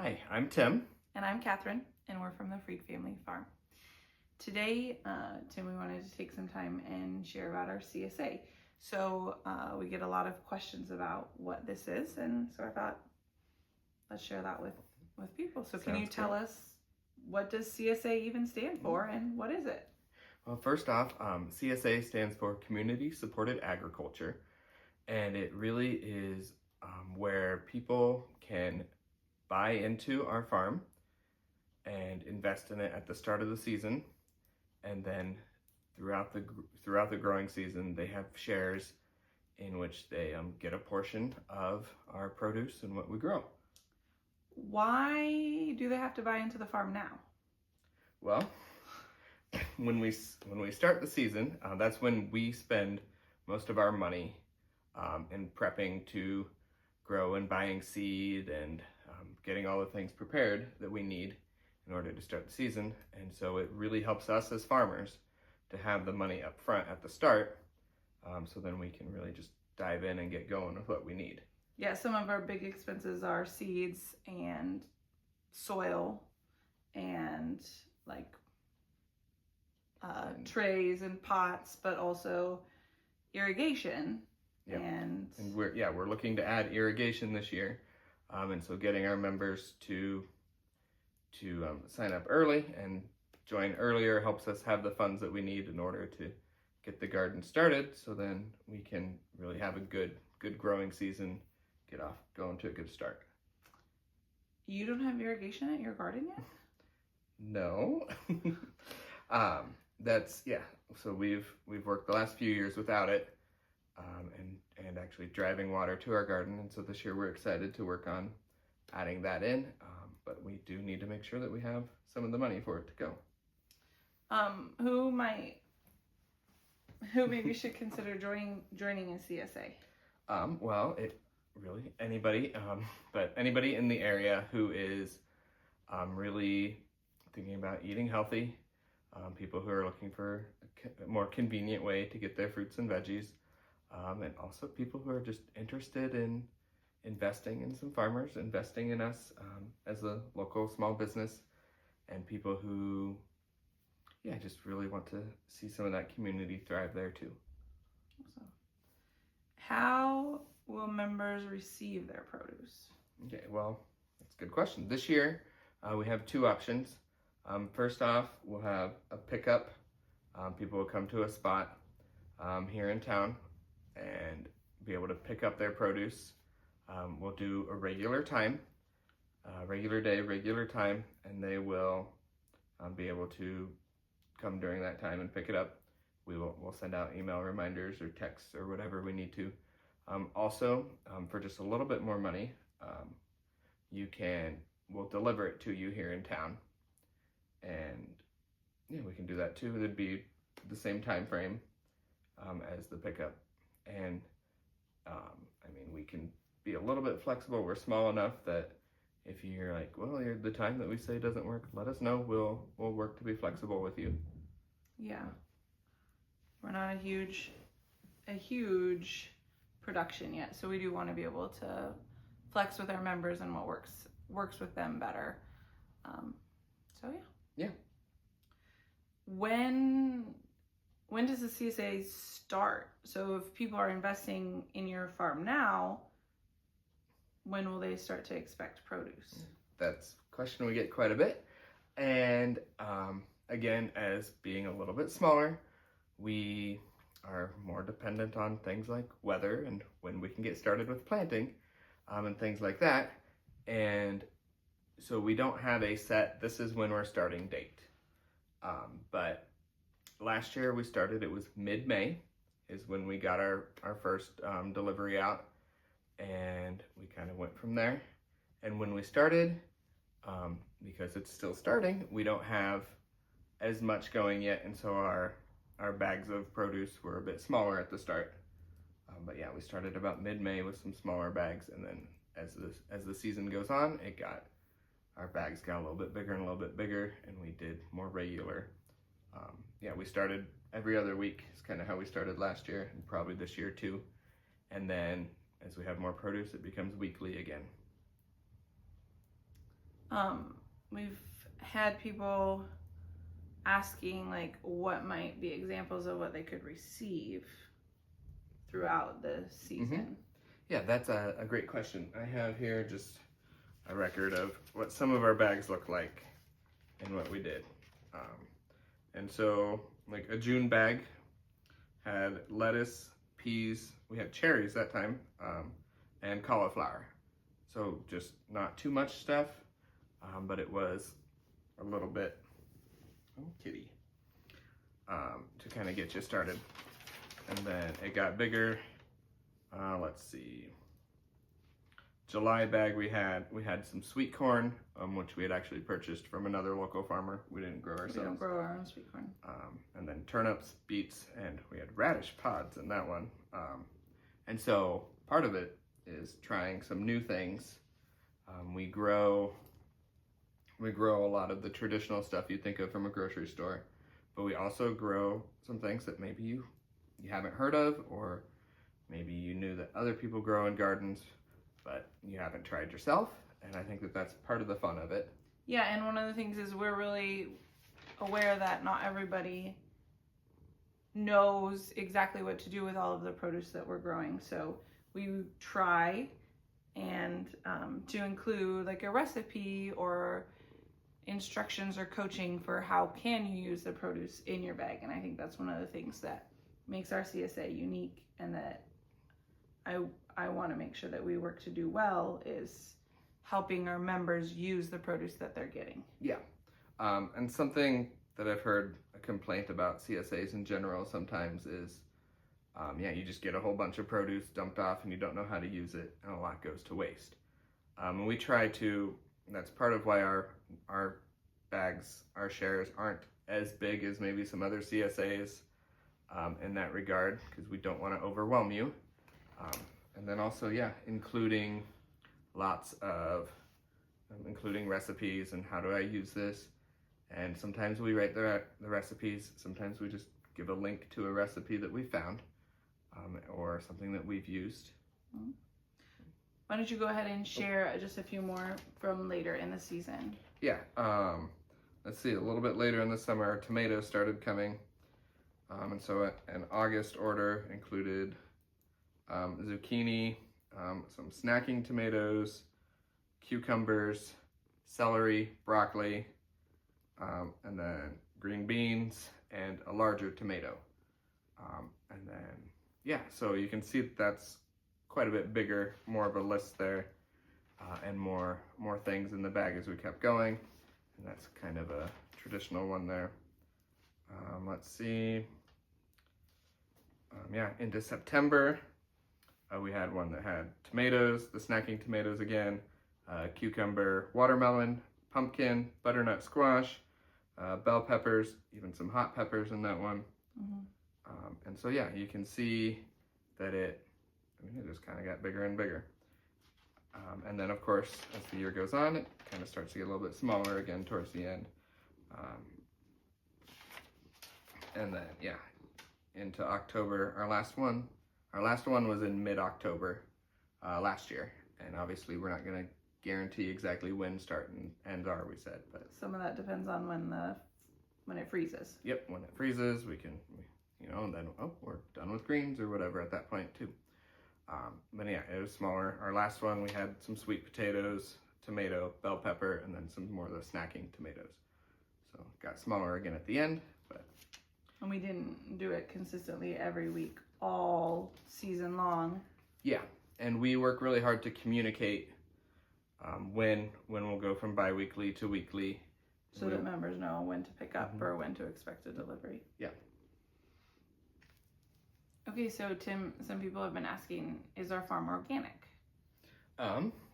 Hi, I'm Tim. And I'm Kathryn, and we're from the Freed Family Farm. Today, Tim, we wanted to take some time and share about our CSA. So we get a lot of questions about what this is, and so I thought, let's share that with people. So can you tell us, what does CSA even stand for, and what is it? Well, first off, CSA stands for Community Supported Agriculture, and it really is where people can buy into our farm and invest in it at the start of the season, and then throughout the growing season they have shares in which they get a portion of our produce and what we grow. Why do they have to buy into the farm now? Well, when we start the season, that's when we spend most of our money in prepping to grow and buying seed and getting all the things prepared that we need in order to start the season. And so it really helps us as farmers to have the money up front at the start, so then we can really just dive in and get going with what we need. Yeah, some of our big expenses are seeds and soil and like trays and pots, but also irrigation. Yep. And we're looking to add irrigation this year, and so getting our members to sign up early and join earlier helps us have the funds that we need in order to get the garden started, so then we can really have a good growing season, going to a good start. You don't have irrigation at your garden yet? No. So we've worked the last few years without it, and actually driving water to our garden, and so this year we're excited to work on adding that in, but we do need to make sure that we have some of the money for it to go. Who maybe should consider joining a CSA? Well, it really anybody, but anybody in the area who is really thinking about eating healthy, people who are looking for a more convenient way to get their fruits and veggies, and also people who are just interested in investing in some farmers, investing in us as a local small business, and people who just really want to see some of that community thrive there too. Awesome. How will members receive their produce? Okay, well, that's a good question. This year we have two options. First off, we'll have a pickup. People will come to a spot here in town and be able to pick up their produce. We'll do a regular time, regular day, regular time, and they will be able to come during that time and pick it up. We'll send out email reminders or texts or whatever we need to. Also, for just a little bit more money, we'll deliver it to you here in town, and we can do that too. It'd be the same time frame as the pickup, and we can be a little bit flexible. We're small enough that if you're like, well, the time that we say doesn't work, let us know. We'll work to be flexible with you. Yeah, we're not a huge production yet, so we do want to be able to flex with our members and what works with them better. Yeah. When does the CSA start? So if people are investing in your farm now, when will they start to expect produce? That's a question we get quite a bit. And again, as being a little bit smaller, we are more dependent on things like weather and when we can get started with planting, and things like that. And so we don't have a set, this is when we're starting date. But last year we started, it was mid-May is when we got our first delivery out, and we kind of went from there. And when we started, because it's still starting, we don't have as much going yet, and so our bags of produce were a bit smaller at the start. But yeah, we started about mid-May with some smaller bags, and then as the season goes on, our bags got a little bit bigger and a little bit bigger, and we did more regular. We started every other week is kind of how we started last year, and probably this year too. And then as we have more produce, it becomes weekly again. We've had people asking like what might be examples of what they could receive throughout the season. Yeah, that's a great question. I have here just a record of what some of our bags look like and what we did. And so, like a June bag had lettuce, peas, we had cherries that time, and cauliflower. So just not too much stuff, but it was a little bit, oh kitty, to kind of get you started. And then it got bigger. Let's see. July bag we had some sweet corn, which we had actually purchased from another local farmer. We didn't grow ourselves. We don't grow our own sweet corn. And then turnips, beets, and we had radish pods in that one. And so part of it is trying some new things. We grow a lot of the traditional stuff you think of from a grocery store, but we also grow some things that maybe you haven't heard of, or maybe you knew that other people grow in gardens, but you haven't tried yourself. And I think that that's part of the fun of it. Yeah, and one of the things is we're really aware that not everybody knows exactly what to do with all of the produce that we're growing. So we try and to include like a recipe or instructions or coaching for how can you use the produce in your bag. And I think that's one of the things that makes our CSA unique, and that I want to make sure that we work to do well is helping our members use the produce that they're getting. Yeah. And something that I've heard a complaint about CSAs in general sometimes is, you just get a whole bunch of produce dumped off and you don't know how to use it, and a lot goes to waste. And we try to, that's part of why our bags, our shares aren't as big as maybe some other CSAs in that regard, because we don't want to overwhelm you. And then also, including lots of, including recipes and how do I use this. And sometimes we write the recipes, sometimes we just give a link to a recipe that we found, or something that we've used. Why don't you go ahead and share just a few more from later in the season? Yeah, let's see, a little bit later in the summer, our tomatoes started coming. And so an August order included zucchini, some snacking tomatoes, cucumbers, celery, broccoli, and then green beans, and a larger tomato. And then, so you can see that that's quite a bit bigger, more of a list there, and more things in the bag as we kept going. And that's kind of a traditional one there. Let's see. Into September, we had one that had tomatoes, the snacking tomatoes again, cucumber, watermelon, pumpkin, butternut squash, bell peppers, even some hot peppers in that one. And so you can see that it just kind of got bigger and bigger. And then of course, as the year goes on, it kind of starts to get a little bit smaller again towards the end. And then into October, our last one was in mid-October last year, and obviously we're not going to guarantee exactly when start and ends are, we said, but some of that depends on when it freezes. Yep, when it freezes, we can, and then we're done with greens or whatever at that point too. But it was smaller. Our last one, we had some sweet potatoes, tomato, bell pepper, and then some more of the snacking tomatoes. So it got smaller again at the end, but. And we didn't do it consistently every week, all season long. Yeah, and we work really hard to communicate when we'll go from bi-weekly to weekly. So that members know when to pick up or when to expect a delivery. Yeah. Okay, so Tim, some people have been asking, is our farm organic?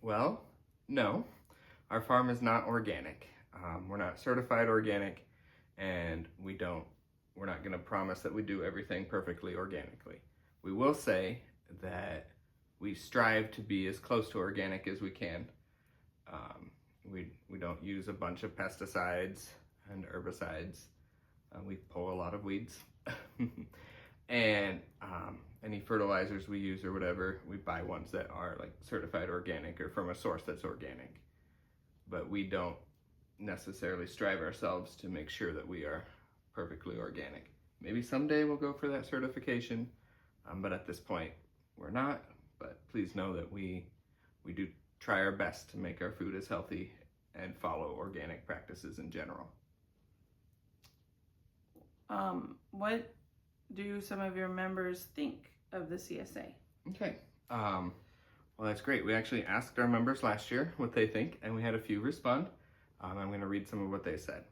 Well, no. Our farm is not organic. We're not certified organic, and we're not going to promise that we do everything perfectly organically. We will say that we strive to be as close to organic as we can. We don't use a bunch of pesticides and herbicides. We pull a lot of weeds. And any fertilizers we use or whatever, we buy ones that are like certified organic or from a source that's organic. But but we don't necessarily strive ourselves to make sure that we are perfectly organic. Maybe someday we'll go for that certification, but at this point we're not. But please know that we do try our best to make our food as healthy and follow organic practices in general. What do some of your members think of the CSA? Okay. Well, that's great. We actually asked our members last year what they think, and we had a few respond. I'm going to read some of what they said.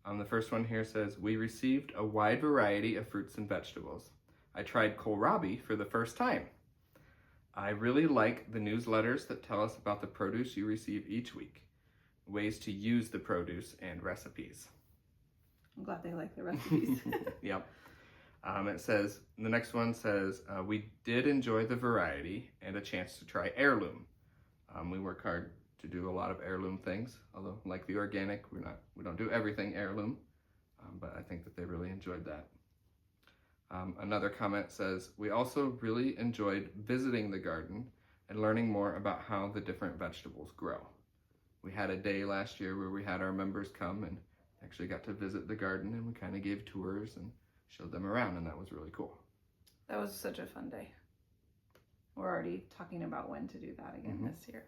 The first one here says, "We received a wide variety of fruits and vegetables. I tried kohlrabi for the first time. I really like the newsletters that tell us about the produce you receive each week, ways to use the produce, and recipes." I'm glad they like the recipes. Yep. It says, the next one says, "We did enjoy the variety and a chance to try heirloom. We work hard to do a lot of heirloom things, although like the organic, we don't do everything heirloom, but I think that they really enjoyed that." Another comment says, "We also really enjoyed visiting the garden and learning more about how the different vegetables grow. We had a day last year where we had our members come and actually got to visit the garden, and we kind of gave tours and showed them around, and that was really cool." That was such a fun day. We're already talking about when to do that again this year.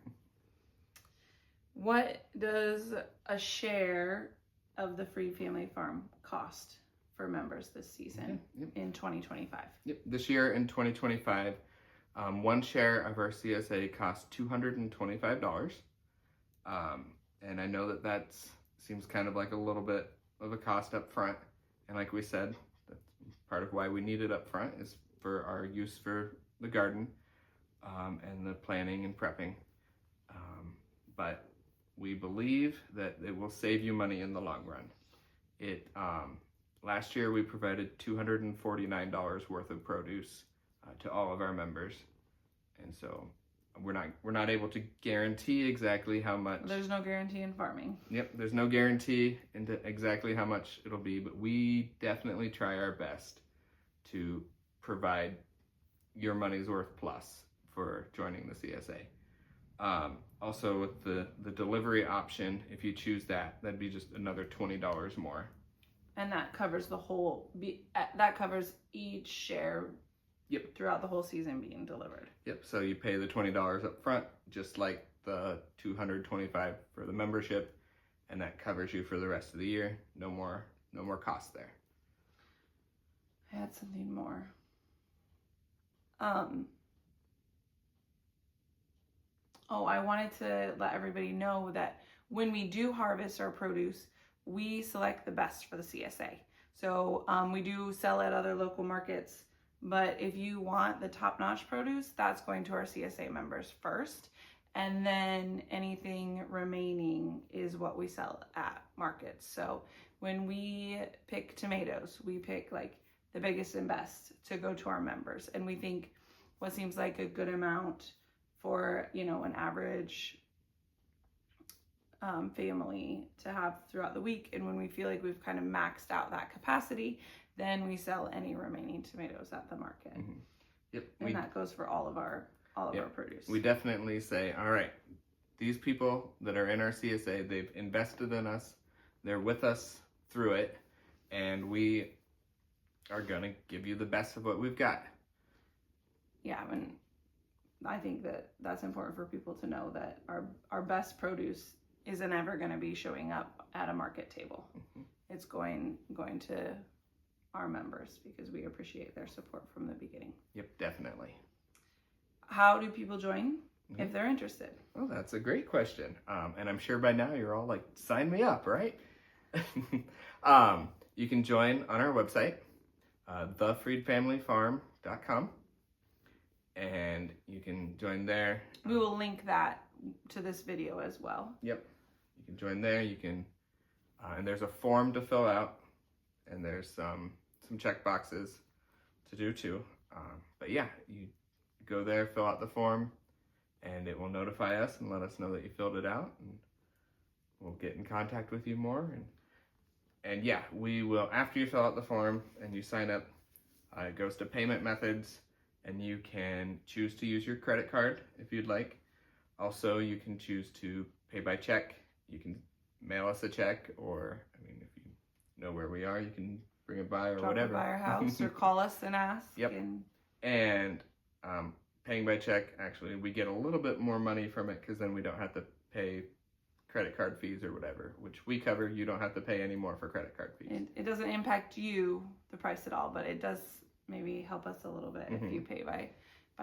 What does a share of the Freed Family Farm cost for members this season in 2025? Yep. This year in 2025, one share of our CSA costs $225. And I know that seems kind of like a little bit of a cost up front. And like we said, that's part of why we need it up front is for our use for the garden and the planning and prepping. But we believe that it will save you money in the long run. Last year we provided $249 worth of produce to all of our members, and so we're not able to guarantee exactly how much. There's no guarantee in farming. Yep, there's no guarantee into exactly how much it'll be, but we definitely try our best to provide your money's worth plus for joining the CSA. Also with the delivery option, if you choose that, that'd be just another $20 more. And that covers that covers each share. Yep. Throughout the whole season being delivered. Yep. So you pay the $20 up front, just like the $225 for the membership, and that covers you for the rest of the year. No more cost there. I had something more. I wanted to let everybody know that when we do harvest our produce, we select the best for the CSA. So we do sell at other local markets, but if you want the top-notch produce, that's going to our CSA members first. And then anything remaining is what we sell at markets. So when we pick tomatoes, we pick like the biggest and best to go to our members. And we think what seems like a good amount for, an average family to have throughout the week. And when we feel like we've kind of maxed out that capacity, then we sell any remaining tomatoes at the market. Mm-hmm. Yep. And that goes for all of our produce. We definitely say, all right, these people that are in our CSA, they've invested in us, they're with us through it, and we are going to give you the best of what we've got. Yeah, and I think that's important for people to know that our best produce isn't ever going to be showing up at a market table. Mm-hmm. It's going to our members because we appreciate their support from the beginning. Yep, definitely. How do people join if they're interested? Oh, that's a great question. And I'm sure by now you're all like, sign me up, right? You can join on our website, thefreedfamilyfarm.com, and you can join there. We will link that to this video as well. Yep. You can join there. You can, and there's a form to fill out, and there's some check boxes to do too. But yeah, you go there, fill out the form, and it will notify us and let us know that you filled it out, and we'll get in contact with you more. And yeah, we will, after you fill out the form and you sign up, it goes to payment methods, and you can choose to use your credit card if you'd like. Also, you can choose to pay by check. you can mail us a check, or I mean, if you know where we are, you can bring it by or Drop whatever. it by our house or call us and ask. Yep. And paying by check, actually, we get a little bit more money from it because then we don't have to pay credit card fees or whatever, which we cover. You don't have to pay any more for credit card fees. It doesn't impact you, the price at all, but it does maybe help us a little bit if you pay by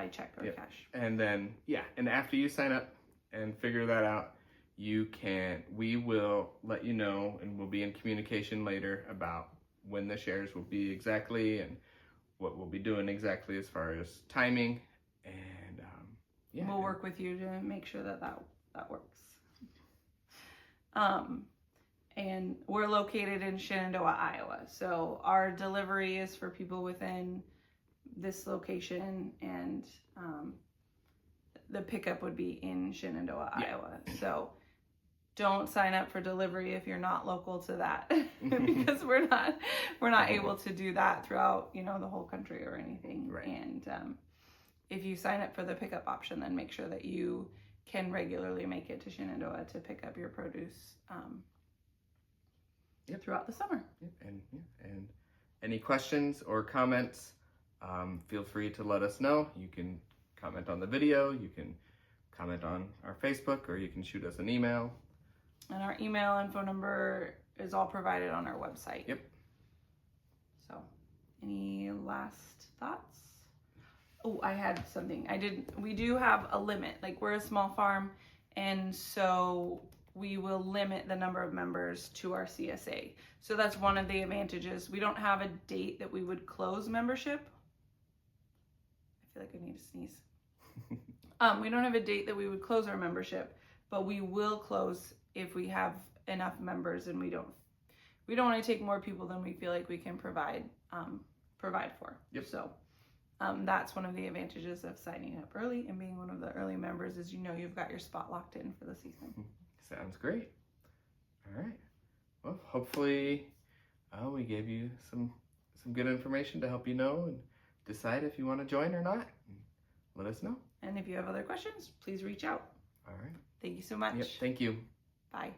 check or cash. And then, and after you sign up and figure that out, we will let you know, and we'll be in communication later about when the shares will be exactly and what we'll be doing exactly as far as timing. And we'll work with you to make sure that works. And we're located in Shenandoah, Iowa. So our delivery is for people within this location, and the pickup would be in Shenandoah, Iowa. So don't sign up for delivery if you're not local to that, because we're not able to do that throughout, the whole country or anything. Right. And if you sign up for the pickup option, then make sure that you can regularly make it to Shenandoah to pick up your produce throughout the summer. And any questions or comments, feel free to let us know. You can comment on the video, you can comment on our Facebook, or you can shoot us an email. And our email and phone number is all provided on our website. Yep. So, any last thoughts? Oh, I had something. We do have a limit. Like, we're a small farm, and so we will limit the number of members to our CSA. So that's one of the advantages. We don't have a date that we would close membership. I feel like I need to sneeze. We don't have a date that we would close our membership, but we will close if we have enough members, and we don't want to take more people than we feel like we can provide for. Yep. So that's one of the advantages of signing up early and being one of the early members, is you've got your spot locked in for the season. Sounds great. All right. Well, hopefully we gave you some good information to help you know and decide if you want to join or not. Let us know. And if you have other questions, please reach out. All right. Thank you so much. Yep. Thank you. Bye.